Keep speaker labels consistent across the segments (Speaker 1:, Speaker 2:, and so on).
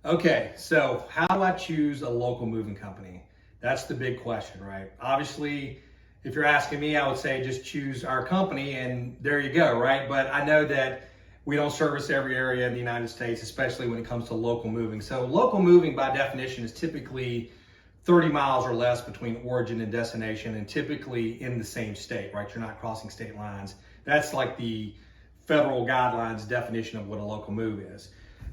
Speaker 1: Okay, so how do I choose a local moving company? That's the big question, right? Obviously, if you're asking me, I would say just choose our company and there you go, right? But I know that we don't service every area in the United States, especially when it comes to local moving. So local moving by definition is typically 30 miles or less between origin and destination, and typically in the same state, right? You're not crossing state lines. That's like the federal guidelines definition of what a local move is.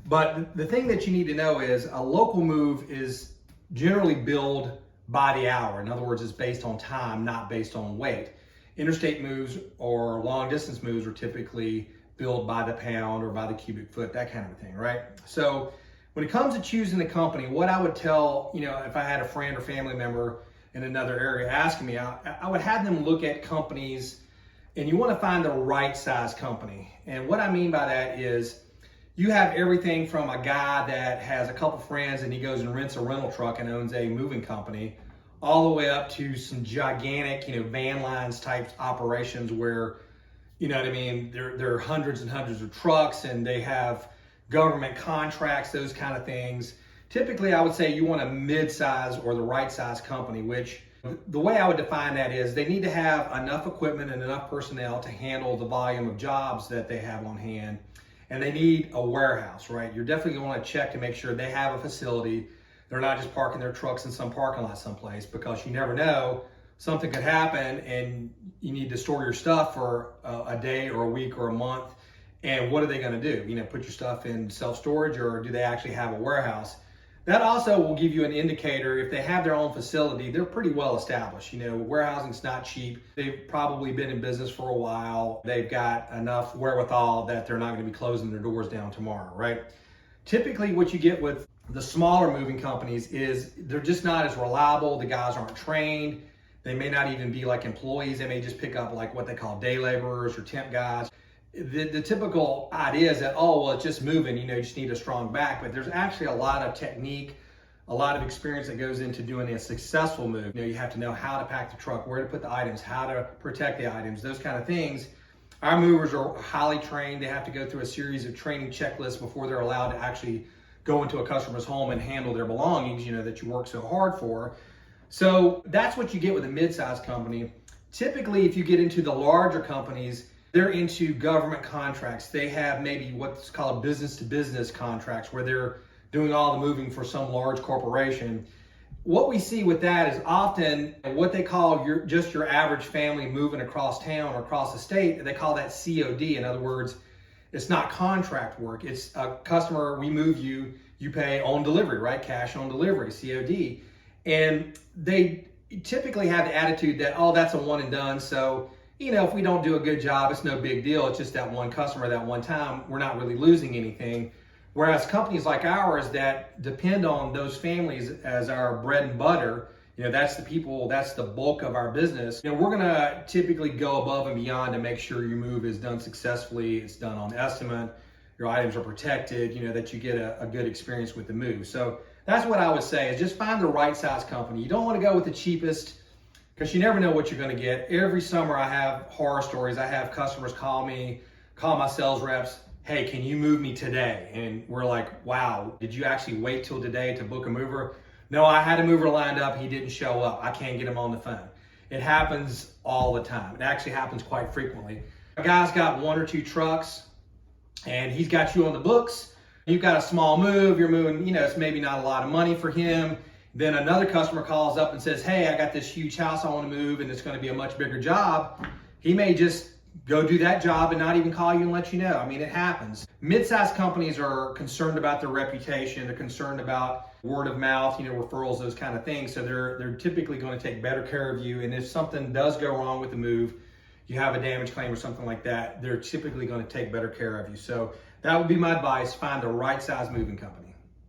Speaker 1: But the thing that you need to know is a local move is generally billed by the hour. In other words, it's based on time, not based on weight. Interstate moves or long distance moves are typically billed by the pound or by the cubic foot, that kind of thing, right? So when it comes to choosing a company, what I would tell, if I had a friend or family member in another area asking me, I would have them look at companies, and you want to find the right size company. And what I mean by that is you have everything from a guy that has a couple friends and he goes and rents a rental truck and owns a moving company, all the way up to some gigantic, van lines type operations where, there are hundreds and hundreds of trucks and they have government contracts, those kind of things. Typically, I would say you want a mid-size or the right size company, which the way I would define that is they need to have enough equipment and enough personnel to handle the volume of jobs that they have on hand. And they need a warehouse, right? You're definitely going to want to check to make sure they have a facility. They're not just parking their trucks in some parking lot someplace, because you never know, something could happen and you need to store your stuff for a day or a week or a month. And what are they going to do? Put your stuff in self-storage, or do they actually have a warehouse? That also will give you an indicator. If they have their own facility, they're pretty well established. Warehousing's not cheap. They've probably been in business for a while. They've got enough wherewithal that they're not going to be closing their doors down tomorrow, right? Typically, what you get with the smaller moving companies is they're just not as reliable. The guys aren't trained. They may not even be like employees. They may just pick up like what they call day laborers or temp guys. The typical idea is that, it's just moving, you just need a strong back, but there's actually a lot of technique, a lot of experience that goes into doing a successful move. You have to know how to pack the truck, where to put the items, how to protect the items, those kind of things. Our movers are highly trained. They have to go through a series of training checklists before they're allowed to actually go into a customer's home and handle their belongings, that you work so hard for. So that's what you get with a mid-sized company. Typically, if you get into the larger companies, they're into government contracts. They have maybe what's called business-to-business contracts where they're doing all the moving for some large corporation. What we see with that is often what they call your average family moving across town or across the state. They call that COD. In other words, it's not contract work. It's a customer, we move you, you pay on delivery, right? Cash on delivery, COD. And they typically have the attitude that, that's a one and done. So, if we don't do a good job, it's no big deal. It's just that one customer, that one time, we're not really losing anything. Whereas companies like ours that depend on those families as our bread and butter, that's the people, that's the bulk of our business. We're gonna typically go above and beyond to make sure your move is done successfully, it's done on estimate, your items are protected, that you get a good experience with the move. So that's what I would say, is just find the right size company. You don't want to go with the cheapest, because you never know what you're going to get. Every summer I have horror stories. I have customers call my sales reps, hey, can you move me today? And we're like, wow, did you actually wait till today to book a mover? No, I had a mover lined up. He didn't show up. I can't get him on the phone. It happens all the time. It actually happens quite frequently. A guy's got one or two trucks and he's got you on the books. You've got a small move. You're moving, it's maybe not a lot of money for him. Then another customer calls up and says, hey, I got this huge house I want to move and it's going to be a much bigger job. He may just go do that job and not even call you and let you know. It happens. Mid-sized companies are concerned about their reputation. They're concerned about word of mouth, referrals, those kind of things. So they're typically going to take better care of you. And if something does go wrong with the move, you have a damage claim or something like that, they're typically going to take better care of you. So that would be my advice. Find the right size moving company.